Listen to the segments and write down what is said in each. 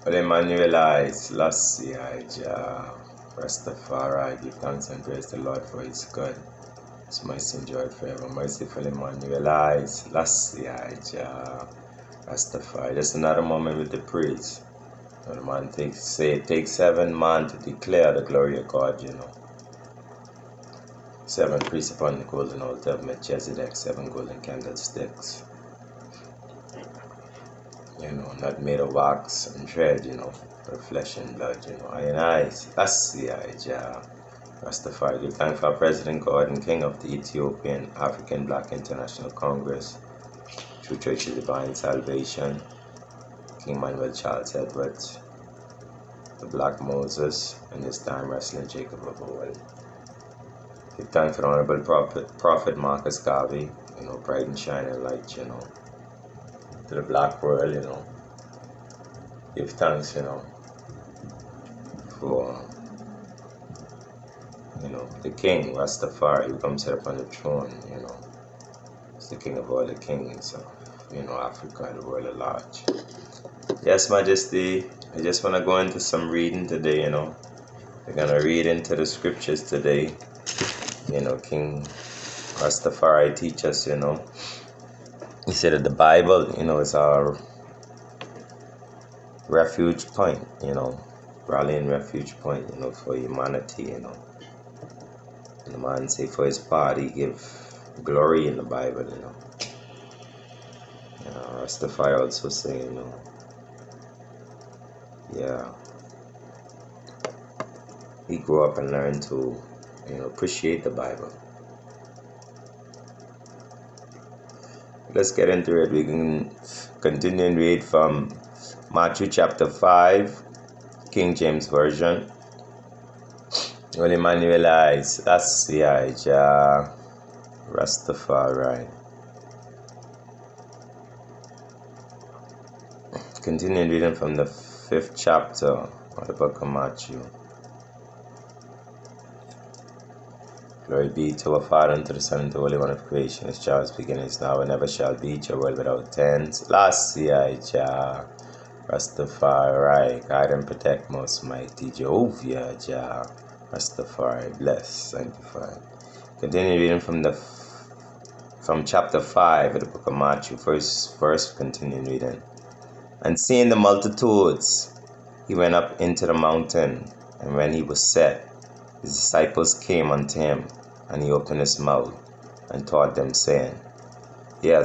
Well, Emmanuel, Lassie, Jah, Rastafari, give thanks and praise the Lord for His good. His mercy endured forever. Merciful Emmanuel, Lassie, Jah, Rastafari. Just another moment with the praise. So the man it takes 7 man to declare the glory of God, 7 priests upon the golden altar of Melchizedek, 7 golden candlesticks. Not made of wax and thread, but flesh and blood, That's the idea. Rastafari, give thanks for our President God and King of the Ethiopian African Black International Congress, True Church of Divine Salvation, King Manuel Charles Edwards, the Black Moses, and this time wrestling Jacob of old. Give thanks for the Honorable Prophet Marcus Garvey, bright and shining light, to the black world, give thanks, for, the King, Rastafari, who comes here upon the throne, He's the King of all the kings of, Africa and the world at large. Yes, Majesty, I just want to go into some reading today, We're going to read into the scriptures today. King Rastafari teach us, He said that the Bible, is our refuge point, rallying refuge point, for humanity, And the man say for his part, he give glory in the Bible, Rastafari also say, he grew up and learned to, appreciate the Bible. Let's get into it. We can continue and read from Matthew chapter 5, King James Version. Well, Emmanuel, that's the Jah, Rastafari. Continue reading from the 5th chapter of the book of Matthew. Glory be to our Father, and to the Son, and to the Holy One of creation, as Charles beginnings now and never shall be, your world without end. Last year, Jah, Rastafari, guide and protect most mighty Jehovah, Jah, Rastafari, bless, sanctify. Continue reading from chapter 5 of the book of Matthew, first verse, continue reading. And seeing the multitudes, he went up into the mountain, and when he was set, his disciples came unto him, and he opened his mouth and taught them, saying,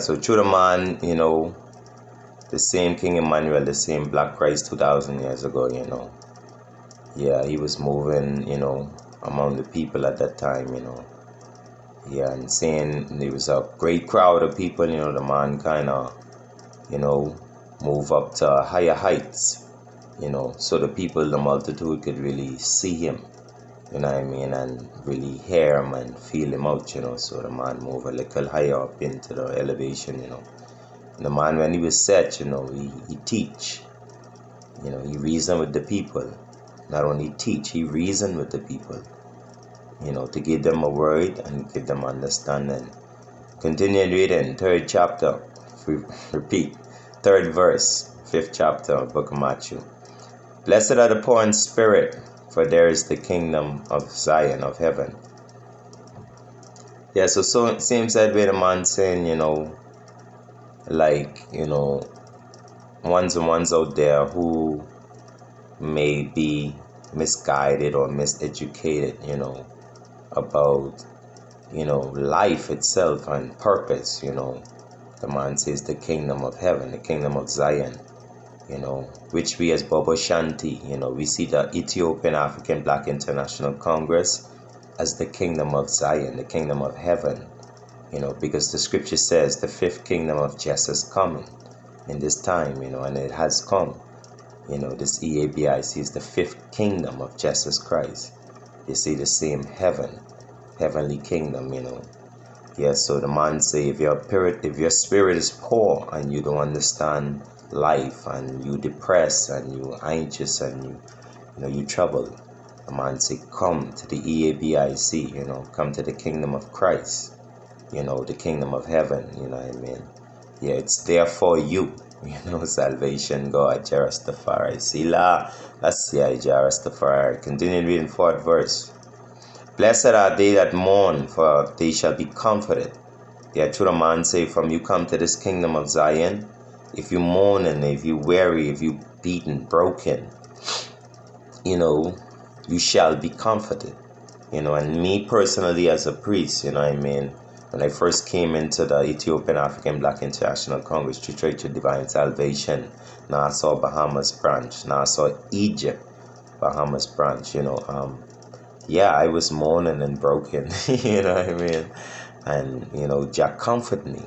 so through the man, the same King Emmanuel, the same Black Christ 2,000 years ago, he was moving, among the people at that time, and saying there was a great crowd of people, the man kind of, move up to higher heights, so the people, the multitude could really see him. And really hear him and feel him out, so the man moved a little higher up into the elevation, And the man, when he was set, he teach, he reasoned with the people. Not only teach, he reasoned with the people, to give them a word and give them understanding. Continue reading, 3rd chapter, repeat, 3rd verse, 5th chapter of the book of Matthew. Blessed are the poor in spirit, for there is the kingdom of Zion of heaven. So it seems that way the man saying, ones out there who may be misguided or miseducated, about, life itself and purpose, The man says the kingdom of heaven, the kingdom of Zion. Which we as Bobo Shanti, we see the Ethiopian African Black International Congress as the kingdom of Zion, the kingdom of heaven, because the scripture says the 5th kingdom of Jesus coming in this time, and it has come. This E.A.B.I.C is the 5th kingdom of Jesus Christ. You see the same heavenly kingdom, So the man say, if your spirit is poor and you don't understand life, and you depressed and you anxious and you troubled, the man say, come to the E.A.B.I.C, come to the kingdom of Christ, the kingdom of heaven, It's there for you, Salvation, God, Jah Rastafari. Sila, Asiyai, Jah Rastafari. Continuing reading 4th verse. Blessed are they that mourn, for they shall be comforted. Yeah, true the man say, from you come to this kingdom of Zion, if you mourn and if you weary, if you beaten, broken, you shall be comforted. And me personally as a priest, when I first came into the Ethiopian African Black International Congress, Church of Divine Salvation, now I saw Bahamas branch, now I saw Egypt, Bahamas branch, I was mourning and broken, and, Jah comfort me,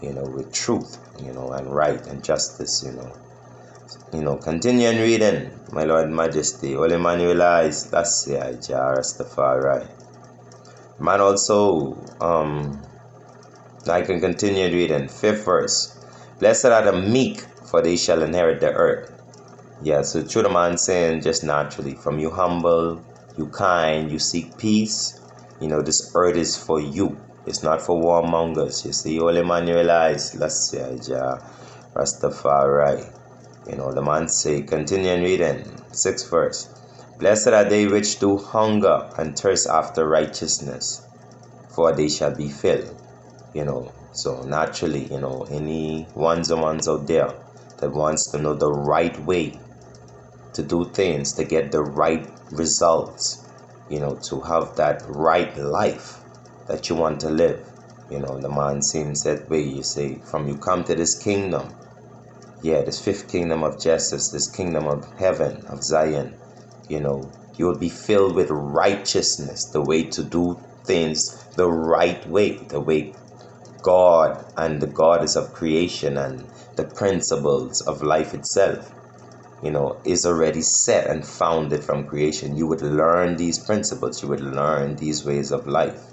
with truth, and right and justice, continuing reading, my Lord and Majesty, Holy Emmanuel eyes, that's Jah Rastafari. Man also, I can continue reading, 5th verse. Blessed are the meek, for they shall inherit the earth. Yeah, so true the man saying just naturally, from you humble, you kind, you seek peace, this earth is for you. It's not for warmongers. You see, Holy Emmanuel eyes, let's say, Jah Rastafari. The man say, continuing reading, 6th verse. Blessed are they which do hunger and thirst after righteousness, for they shall be filled. So naturally, any ones out there that wants to know the right way to do things, to get the right results, to have that right life that you want to live. The man seems that way. You say, from you come to this kingdom, this 5th kingdom of justice, this kingdom of heaven, of Zion, you will be filled with righteousness, the way to do things the right way, the way God and the goddess of creation and the principles of life itself, is already set and founded from creation. You would learn these principles, you would learn these ways of life.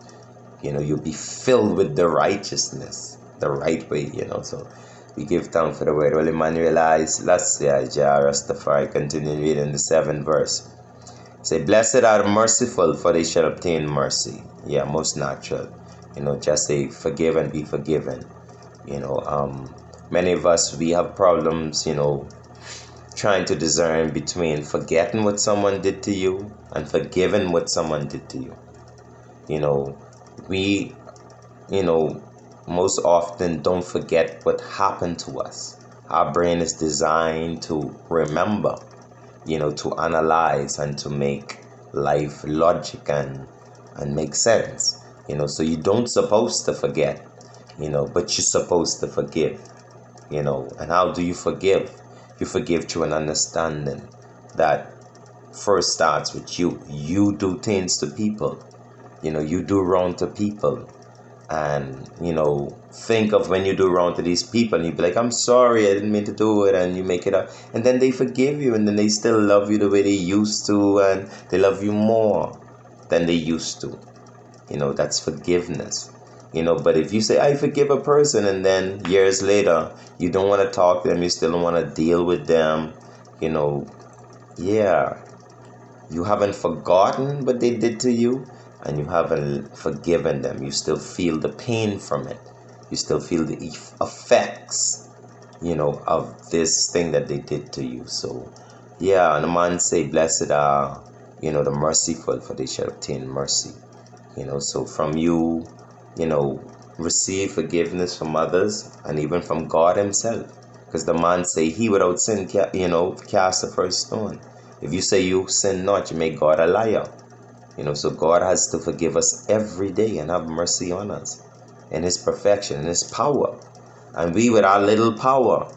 You'll be filled with the righteousness, the right way, so we give thanks for the word. Well, Emmanuel eyes, let's say, Jah Rastafari. Continue reading the 7th verse. Say, blessed are the merciful, for they shall obtain mercy. Yeah, most natural. Just say, forgive and be forgiven. Many of us, we have problems, trying to discern between forgetting what someone did to you and forgiving what someone did to you. We, most often don't forget what happened to us. Our brain is designed to remember, to analyze and to make life logic and make sense. So you don't supposed to forget, but you're supposed to forgive, and how do you forgive? You forgive through an understanding that first starts with you. You do things to people, you do wrong to people, and think of when you do wrong to these people and you be like, I'm sorry, I didn't mean to do it, and you make it up, and then they forgive you, and then they still love you the way they used to, and they love you more than they used to. That's forgiveness. But if you say I forgive a person and then years later you don't want to talk to them, you still don't want to deal with them, you haven't forgotten what they did to you, and you haven't forgiven them. You still feel the pain from it. You still feel the effects, of this thing that they did to you. So, and the man say, blessed are, the merciful, for they shall obtain mercy. So from you, receive forgiveness from others and even from God himself. Because the man say, he without sin, cast the first stone. If you say you sin not, you make God a liar. So God has to forgive us every day and have mercy on us in his perfection, in his power. And we, with our little power,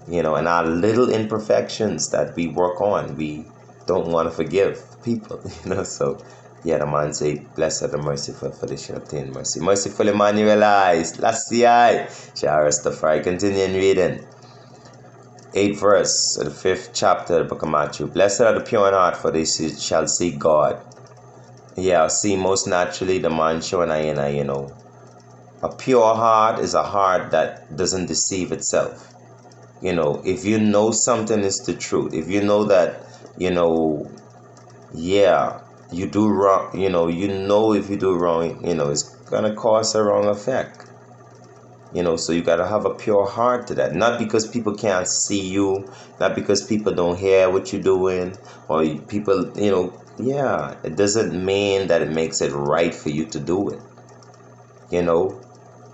and our little imperfections that we work on, we don't want to forgive people, So, the man say, blessed are the merciful, for they shall obtain mercy. Merciful Emmanuel eyes, last the eye, Jah Rastafari. Continuing reading. 8th verse of the 5th chapter of the book of Matthew. Blessed are the pure in heart, for they shall see God. See, most naturally, the man showing a pure heart is a heart that doesn't deceive itself. If you know something is the truth, if you know that, you do wrong, if you do wrong, it's gonna cause a wrong effect. So you got to have a pure heart to that. Not because people can't see you, not because people don't hear what you're doing, or people, it doesn't mean that it makes it right for you to do it.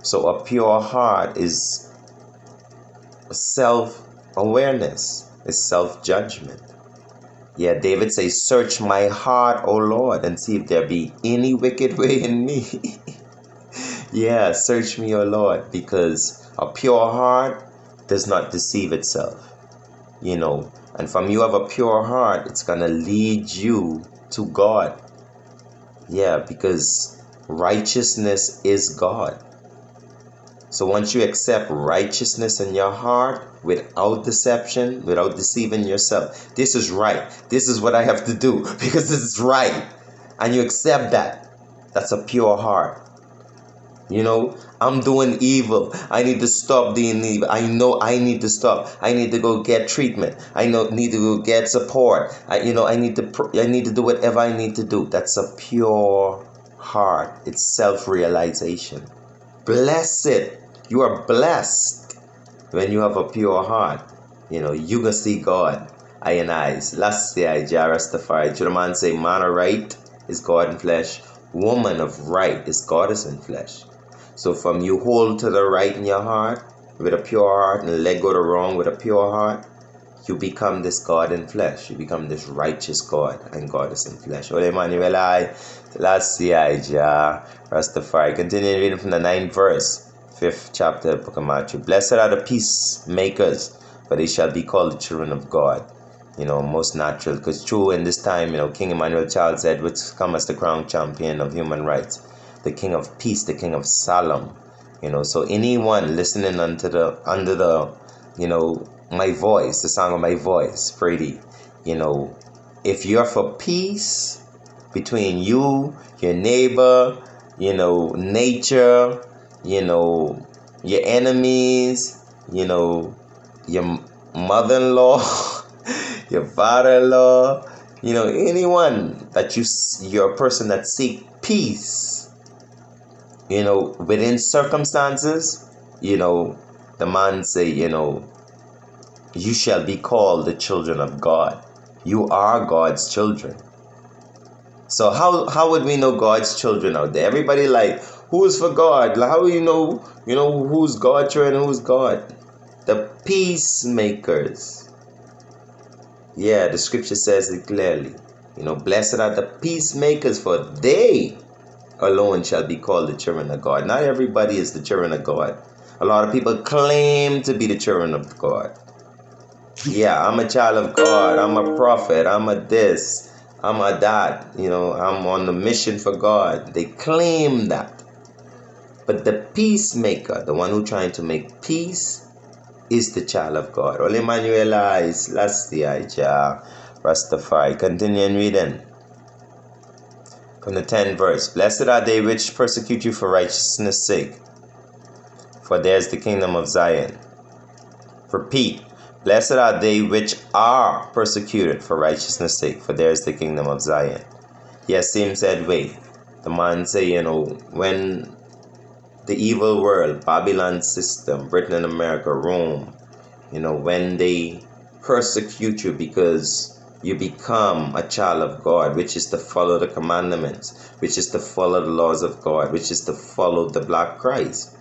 So a pure heart is self-awareness, is self-judgment. Yeah, David says, search my heart, O Lord, and see if there be any wicked way in me. Yeah, search me, O Lord, because a pure heart does not deceive itself. And from you have a pure heart, it's going to lead you to God. Yeah, because righteousness is God. So once you accept righteousness in your heart without deception, without deceiving yourself, this is right. This is what I have to do because this is right. And you accept that. That's a pure heart. I'm doing evil. I need to stop doing evil. I know I need to stop. I need to go get treatment. Need to go get support. I need to do whatever I need to do. That's a pure heart. It's self-realization. Blessed. You are blessed when you have a pure heart. You gonna see God. I and I. Last year, Rastafari. The man say, man of right is God in flesh. Woman of right is goddess in flesh. So from you hold to the right in your heart with a pure heart and let go the wrong with a pure heart, you become this God in flesh. You become this righteous God and goddess in flesh. Ole Emmanuel, last year, Rastafari. Continue reading from the 9th verse, 5th chapter of the book of Matthew. Blessed are the peacemakers, for they shall be called the children of God. Most natural, because true in this time, King Emmanuel Charles Edwards come as the crown champion of human rights, the king of peace, the king of Salem. So anyone listening under the my voice, the sound of my voice, Freddie, if you're for peace between you, your neighbor, nature, your enemies, your mother-in-law, your father-in-law, anyone that you're a person that seek peace, within circumstances, the man say, you shall be called the children of God. You are God's children. So how would we know God's children out there? Everybody like, who's for God? Like, how do you know who's God's children and who's God? The peacemakers. Yeah, the scripture says it clearly. Blessed are the peacemakers, for they alone shall be called the children of God. Not everybody is the children of God. A lot of people claim to be the children of God. Yeah, I'm a child of God. I'm a prophet. I'm a this. I'm a that. I'm on the mission for God. They claim that. But the peacemaker, the one who's trying to make peace, is the child of God. Ole Emmanuel is last year, Rastafari. Continue reading. From the 10th verse. Blessed are they which persecute you for righteousness' sake, for theirs the kingdom of Zion. Repeat. Blessed are they which are persecuted for righteousness' sake, for theirs the kingdom of Zion. Yes, same said way. The man say, when the evil world, Babylon system, Britain and America, Rome, when they persecute you because you become a child of God, which is to follow the commandments, which is to follow the laws of God, which is to follow the Black Christ,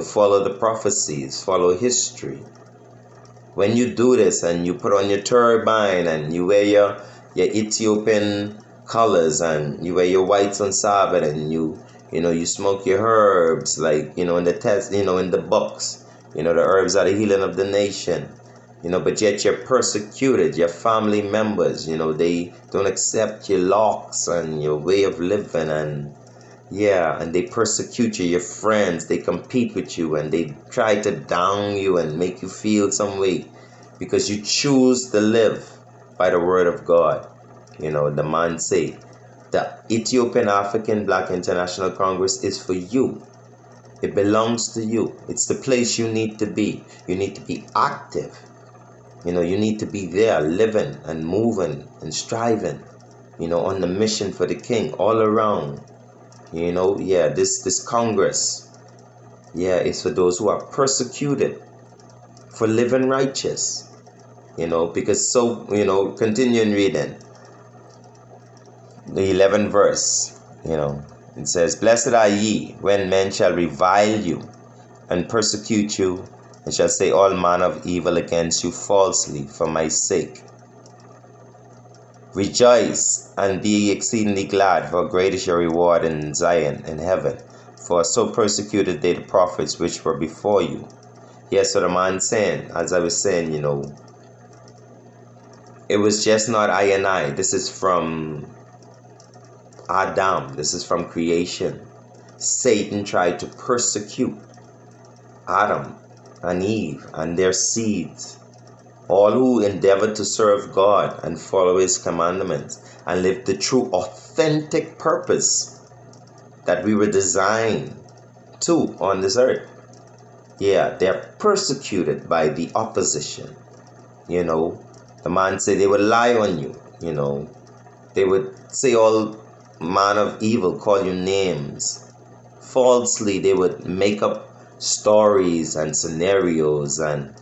follow the prophecies, follow history. When you do this and you put on your turban and you wear your Ethiopian colors and you wear your whites on Sabbath and you smoke your herbs like, in the test, in the books, the herbs are the healing of the nation, but yet you're persecuted, your family members, they don't accept your locks and your way of living and they persecute you, your friends, they compete with you and they try to down you and make you feel some way because you choose to live by the word of God. The man say, the Ethiopian African Black International Congress is for you. It belongs to you. It's the place you need to be. You need to be active. You need to be there living and moving and striving, on the mission for the King all around. This Congress, Yeah, it's for those who are persecuted for living righteous. Because continuing reading the 11th verse, it says, "Blessed are ye when men shall revile you and persecute you, and shall say all manner of evil against you falsely for my sake. Rejoice and be exceedingly glad, for great is your reward in Zion in heaven. For so persecuted they the prophets which were before you." Yes, so the man saying, as I was saying, it was just not I and I. This is from Adam. This is from creation. Satan tried to persecute Adam and Eve and their seeds, all who endeavored to serve God and follow His commandments and live the true authentic purpose that we were designed to on this earth. Yeah, they're persecuted by the opposition. The man said they would lie on you. They would say all manner of evil, call you names. Falsely, they would make up stories and scenarios and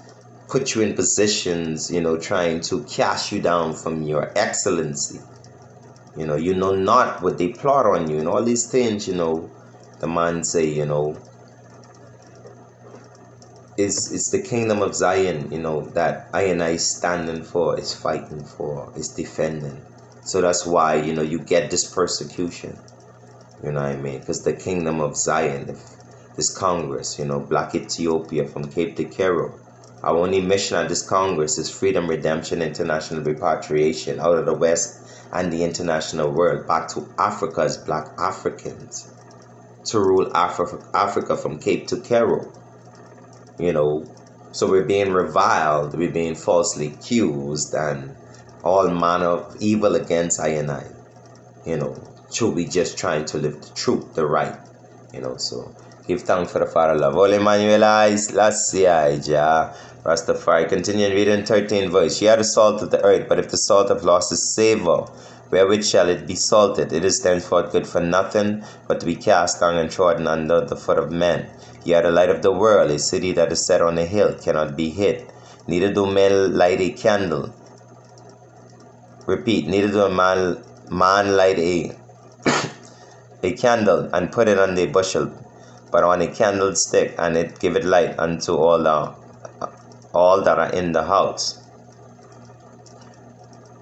put you in positions, trying to cast you down from your excellency. You know not what they plot on you and all these things, the man say, it's the kingdom of Zion, that I and I standing for, is fighting for, is defending. So that's why, you get this persecution, you know what I mean? Because the kingdom of Zion, this Congress, Black Ethiopia from Cape to Cairo, our only mission at this Congress is freedom, redemption, international repatriation out of the West and the international world back to Africa as Black Africans, to rule Africa from Cape to Cairo. So we're being reviled, we're being falsely accused, and all manner of evil against I and I. Should we just trying to live the truth, the right. So give thanks for the Father love. All Emmanuel eyes, last see I, Jah. Rastafari, continuing reading 13th verse. Ye are the salt of the earth, but if the salt have lost its savour, wherewith shall it be salted? It is thenceforth good for nothing, but to be cast down and trodden under the foot of men. Ye are the light of the world. A city that is set on a hill cannot be hid. Neither do men light a candle. Repeat, neither do a man light a candle and put it on a bushel, but on a candlestick, and it giveth light unto all that are in the house.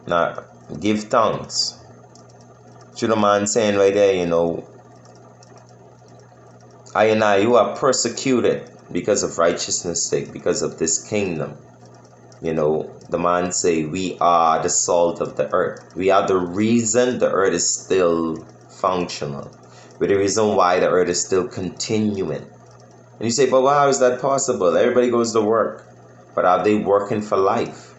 Now, give thanks. To the man saying right there, I and I, you are persecuted because of righteousness' sake, because of this kingdom. The man say, we are the salt of the earth. We are the reason the earth is still functional. We're the reason why the earth is still continuing. And you say, but how is that possible? Everybody goes to work. But are they working for life?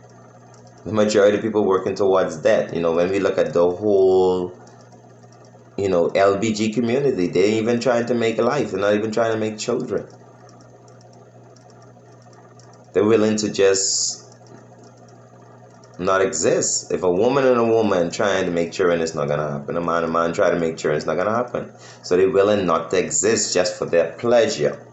The majority of people working towards death. When we look at the whole, LBG community, they're even trying to make a life. They're not even trying to make children. They're willing to just not exist. If a woman and a woman trying to make children, it's not going to happen. A man and a man trying to make children, it's not going to happen. So they're willing not to exist just for their pleasure.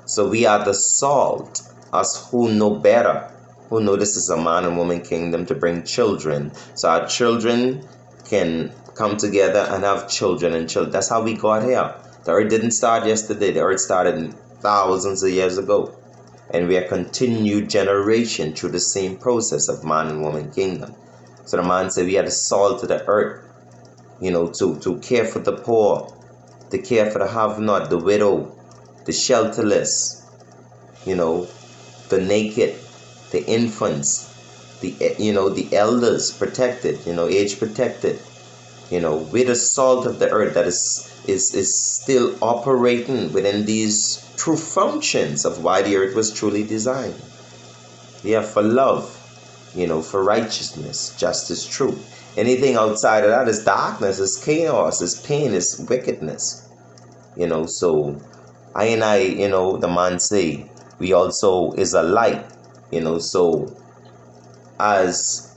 So we are the salt, us who know better, who know this is a man and woman kingdom to bring children. So our children can come together and have children and children. That's how we got here. The earth didn't start yesterday. The earth started thousands of years ago. And we are continued generation through the same process of man and woman kingdom. So the man said we are the salt of the earth, to care for the poor, to care for the have-not, the widow, the shelterless, the naked, the infants, the elders protected, age protected. We're the salt of the earth that is still operating within these true functions of why the earth was truly designed. Yeah, for love, for righteousness, justice, truth. Anything outside of that is darkness, is chaos, is pain, is wickedness. So I and I, the man say, we also is a light, so as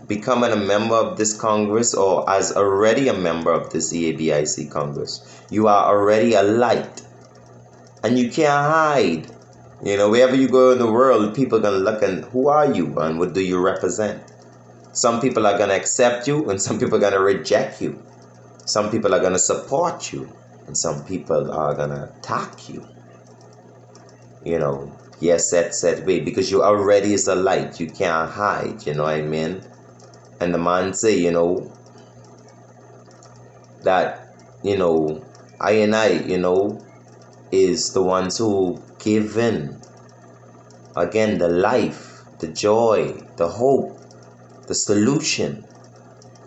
becoming a member of this Congress, or as already a member of this E.A.B.I.C Congress, you are already a light. And you can't hide. Wherever you go in the world, people are going to look and who are you and what do you represent? Some people are going to accept you and some people are going to reject you. Some people are going to support you and some people are going to attack you. Yes, set way, because you already is a light. You can't hide, you know what I mean? And the man say, that, I and I, is the ones who give in. Again, the life, the joy, the hope, the solution,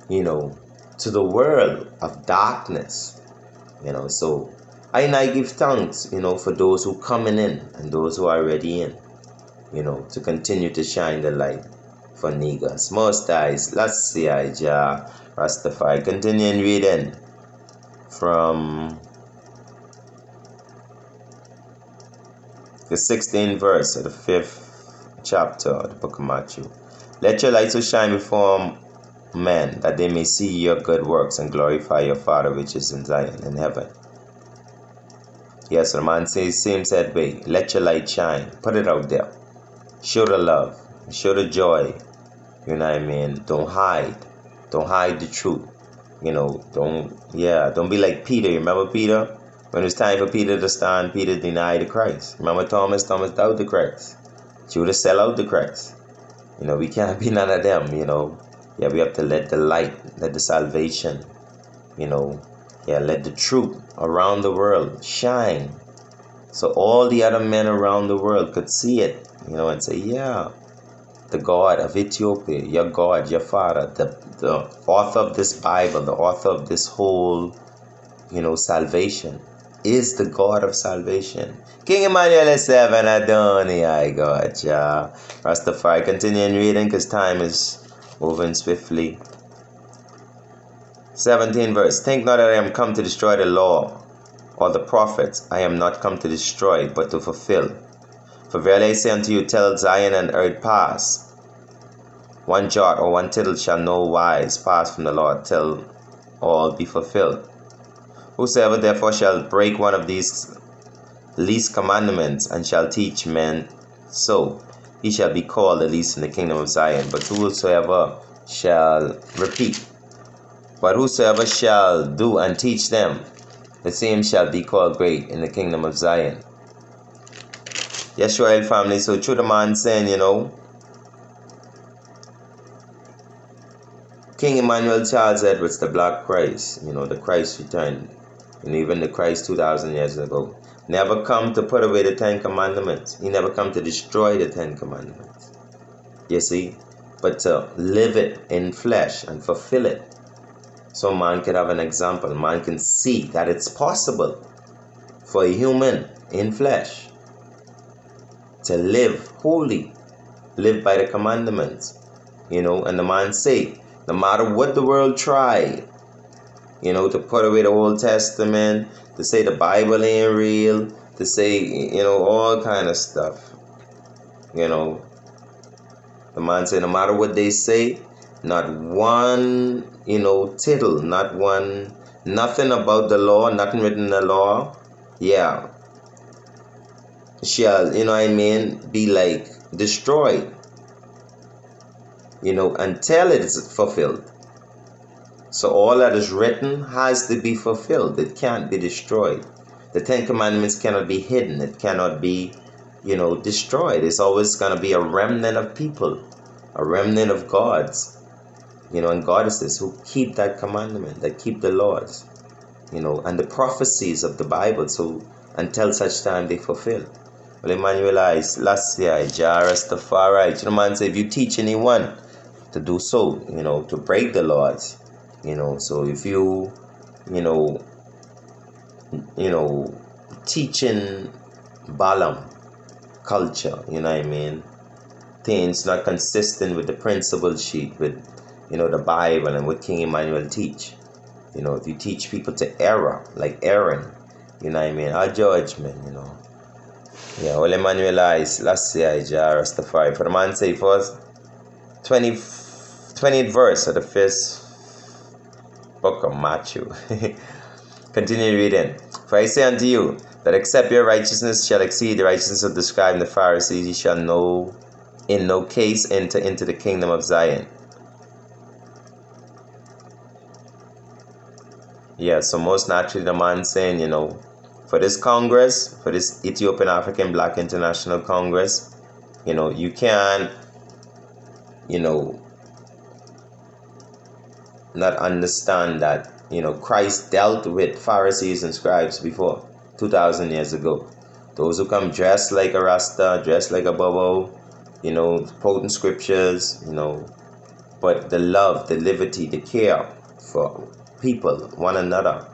to the world of darkness. So I and I give thanks, for those who coming in and those who are already in, to continue to shine the light for niggas. Most eyes, let's see, Ija Rastafari. Continuing reading from the 16th verse of the 5th chapter of the book of Matthew. Let your light so shine before men that they may see your good works and glorify your Father which is in Zion in heaven. Yes, the man says same said way. Let your light shine. Put it out there. Show the love. Show the joy. You know what I mean? Don't hide. Don't hide the truth. Don't be like Peter. You remember Peter? When it was time for Peter to stand, Peter denied the Christ. Remember Thomas? Thomas doubted the Christ. Judas sell out the Christ. We can't be none of them, Yeah, we have to let the light, let the salvation, let the truth around the world shine. So all the other men around the world could see it, and say, yeah, the God of Ethiopia, your God, your Father, the author of this Bible, the author of this whole, salvation, is the God of salvation. King Emmanuel 7, Adoni, I got ya. Rastafari, continuing reading because time is moving swiftly. 17th verse. Think not that I am come to destroy the law or the prophets. I am not come to destroy, but to fulfill. For verily I say unto you, till Zion and earth pass, one jot or one tittle shall no wise pass from the law till all be fulfilled. Whosoever therefore shall break one of these least commandments and shall teach men so, he shall be called the least in the kingdom of Zion. But whosoever shall do and teach them, the same shall be called great in the kingdom of Zion. Yes, Royal family. So through the man saying, King Emmanuel Charles Edwards, the Black Christ, the Christ returned, and even the Christ 2,000 years ago, never come to put away the 10 commandments. He never come to destroy the 10 commandments. You see? But to live it in flesh and fulfill it. So man can have an example. Man can see that it's possible for a human in flesh to live holy, live by the commandments, and the man say, no matter what the world try, to put away the Old Testament, to say the Bible ain't real, to say, all kind of stuff, the man say, no matter what they say, not one, tittle, nothing about the law, nothing written in the law, shall, be like destroyed, until it is fulfilled. So all that is written has to be fulfilled. It can't be destroyed. The 10 commandments cannot be hidden. It cannot be, destroyed. It's always going to be a remnant of people, a remnant of gods, and goddesses who keep that commandment, that keep the laws, and the prophecies of the Bible. So until such time they fulfill. Well, Emmanuel eyes, last year, Jairus the far right. The man said, if you teach anyone to do so, to break the laws, so if you, teaching Balaam culture, things not consistent with the principle sheet, with, the Bible and what King Emmanuel teach. If you teach people to error, like Aaron, our judgment, Yeah, well, Emmanuel eyes, last year, Jairus the far. For the man say first, 20th verse of the first book of Matthew. Continue reading. For I say unto you, But except your righteousness shall exceed the righteousness of the scribes and the Pharisees, ye shall in no case enter into the kingdom of Zion. Yeah, so most naturally the man saying, for this Congress, for this Ethiopian African Black International Congress, you can't, not understand that, Christ dealt with Pharisees and scribes before, 2,000 years ago. Those who come dressed like a Rasta, dressed like a Bobo, quoting scriptures, but the love, the liberty, the care for people, one another,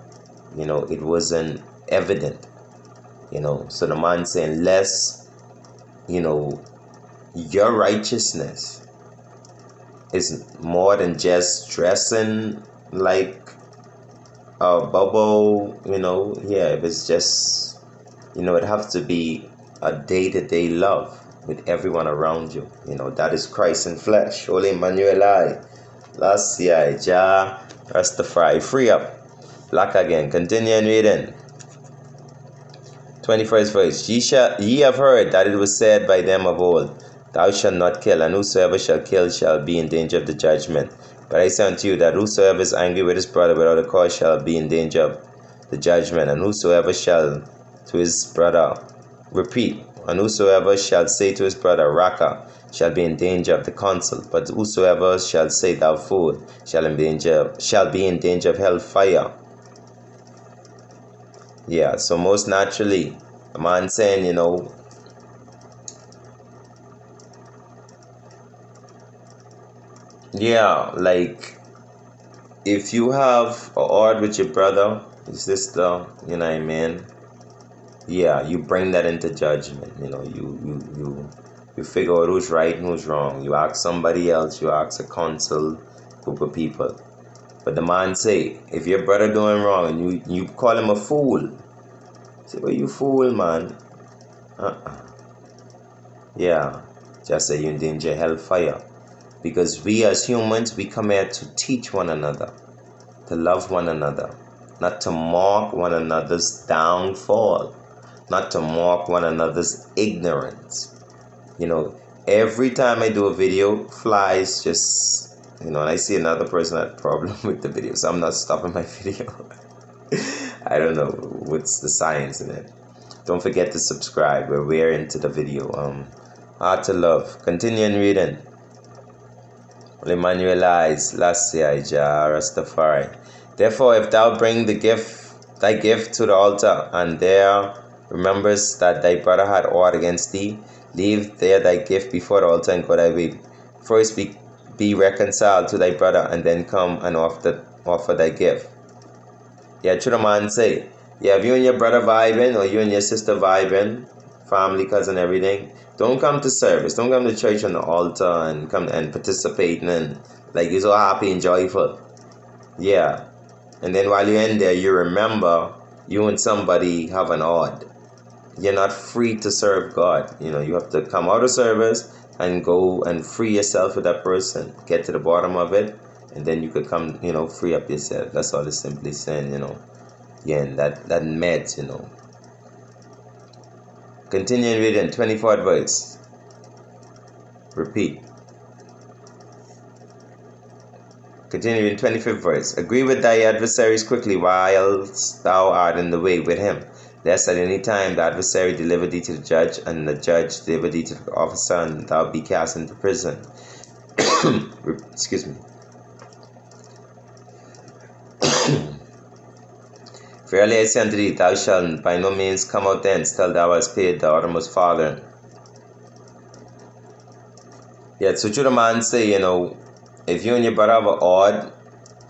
it wasn't evident, So the man saying, less, your righteousness is more than just dressing like a bubble, if it's just, it has to be a day-to-day love with everyone around you. That is Christ in flesh. Holy Emmanuel I. Last year, Jah Rastafari. Free up. Black again. Continuing reading. 21st verse. Ye have heard that it was said by them of old, Thou shalt not kill, and whosoever shall kill shall be in danger of the judgment. But I say unto you that whosoever is angry with his brother without a cause shall be in danger of the judgment. And whosoever shall to his brother and whosoever shall say to his brother, Raka, shall be in danger of the council. But whosoever shall say, Thou fool, shall be in danger of hellfire. Yeah, so most naturally, a man saying, like if you have a art with your brother, your sister, you know what I mean? Yeah, you bring that into judgment. You figure out who's right and who's wrong. You ask somebody else, you ask a council group of people. But the man say, if your brother doing wrong and you call him a fool, say, well, you fool, man. Yeah, just say you in danger of hellfire. Because we as humans, we come here to teach one another, to love one another, not to mock one another's downfall, not to mock one another's ignorance. Every time I do a video, flies just, and I see another person had a problem with the video, so I'm not stopping my video. I don't know what's the science in it. Don't forget to subscribe. We're into the video. Art to love. Continuing reading. Emmanuel eyes, last year, Jah Rastafari. Therefore, if thou bring thy gift to the altar, and there remembers that thy brother had aught against thee, leave there thy gift before the altar and go thy way. First be reconciled to thy brother, and then come and offer thy gift. Yeah, should a man say, if you and your brother vibing, or you and your sister vibing, family, cousin, everything, don't come to service, don't come to church on the altar and come and participate and like you're so happy and joyful. Yeah. And then while you're in there, you remember you and somebody have an odd. You're not free to serve God. You have to come out of service and go and free yourself with that person. Get to the bottom of it, and then you could come, free up yourself. That's all it's simply saying, Yeah, and that meds, Continuing reading, 24th verse. Repeat. Continuing 25th verse. Agree with thy adversaries quickly whilst thou art in the way with him, lest at any time the adversary deliver thee to the judge, and the judge deliver thee to the officer, and thou be cast into prison. Excuse me. Verily I say unto thee, thou shalt by no means come out thence till thou hast paid the uttermost farthing. Yeah, so should a man say, if you and your brother have an odd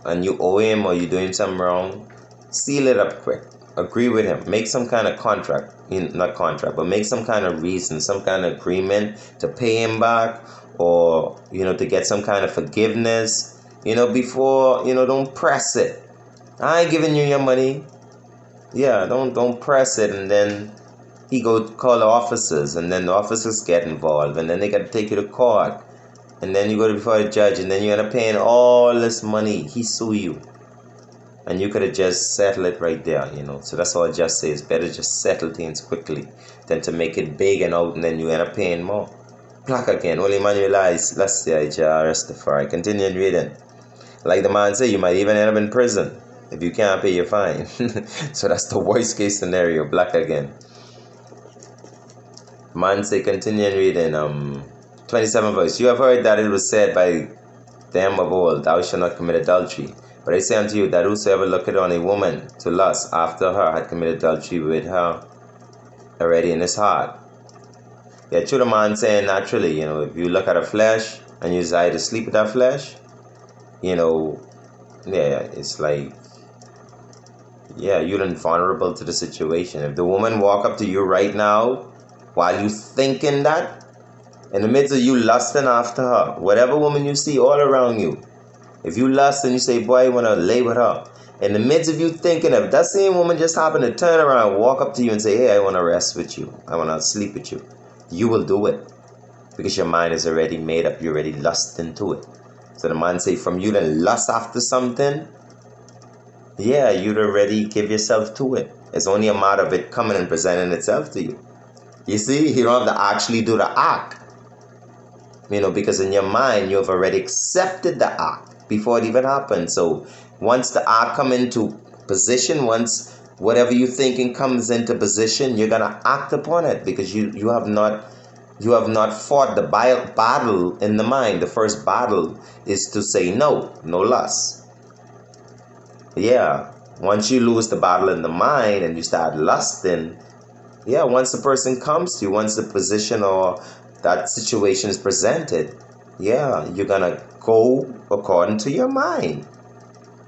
and you owe him or you do him something wrong, seal it up quick. Agree with him. Make some kind of contract. Not contract, but make some kind of reason, some kind of agreement to pay him back, or, to get some kind of forgiveness, before, don't press it. I ain't giving you your money. Yeah, don't press it, and then he go call the officers, and then the officers get involved, and then they got to take you to court, and then you go before the judge, and then you end up paying all this money. He sue you. And you could have just settled it right there, So that's all I just say. It's better just settle things quickly than to make it big and out and then you end up paying more. Black again. Only Emmanuel eyes. Let's see, Rastafari. Continuing reading. Like the man said, you might even end up in prison if you can't pay your fine. So that's the worst case scenario. Black again. Man say, continuing reading. 27 verse. You have heard that it was said by them of old, thou shalt not commit adultery. But I say unto you that whosoever looketh on a woman to lust after her had committed adultery with her already in his heart. Yeah, true, the man saying naturally, if you look at a flesh and you desire to sleep with that flesh, it's like, you're invulnerable to the situation. If the woman walk up to you right now while you thinking that, in the midst of you lusting after her, whatever woman you see all around you, if you lust and you say, boy, I want to lay with her, in the midst of you thinking of that same woman just happened to turn around, walk up to you and say, hey, I want to rest with you, I want to sleep with you, you will do it because your mind is already made up. You're already lusting to it. So the man say, from you to lust after something, you'd already give yourself to it. It's only a matter of it coming and presenting itself to you. You see, you don't have to actually do the act. Because in your mind, you have already accepted the act before it even happened. So once the act come into position, once whatever you're thinking comes into position, you're going to act upon it because you have not fought the battle in the mind. The first battle is to say no lust. Once you lose the battle in the mind and you start lusting, once the person comes to you, once the position or that situation is presented, you're gonna go according to your mind.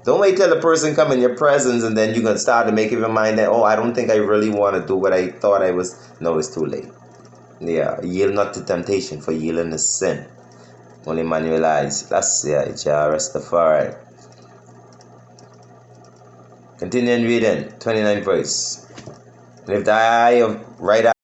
Don't wait till the person come in your presence and then you're gonna start to make up your mind that, I don't think I really want to do what I thought I was. No, it's too late. Yield not to temptation, for yielding is sin. Only Emmanuel eyes. That's Rastafari. Continuing reading, 29 verse. And if thy eye of right eye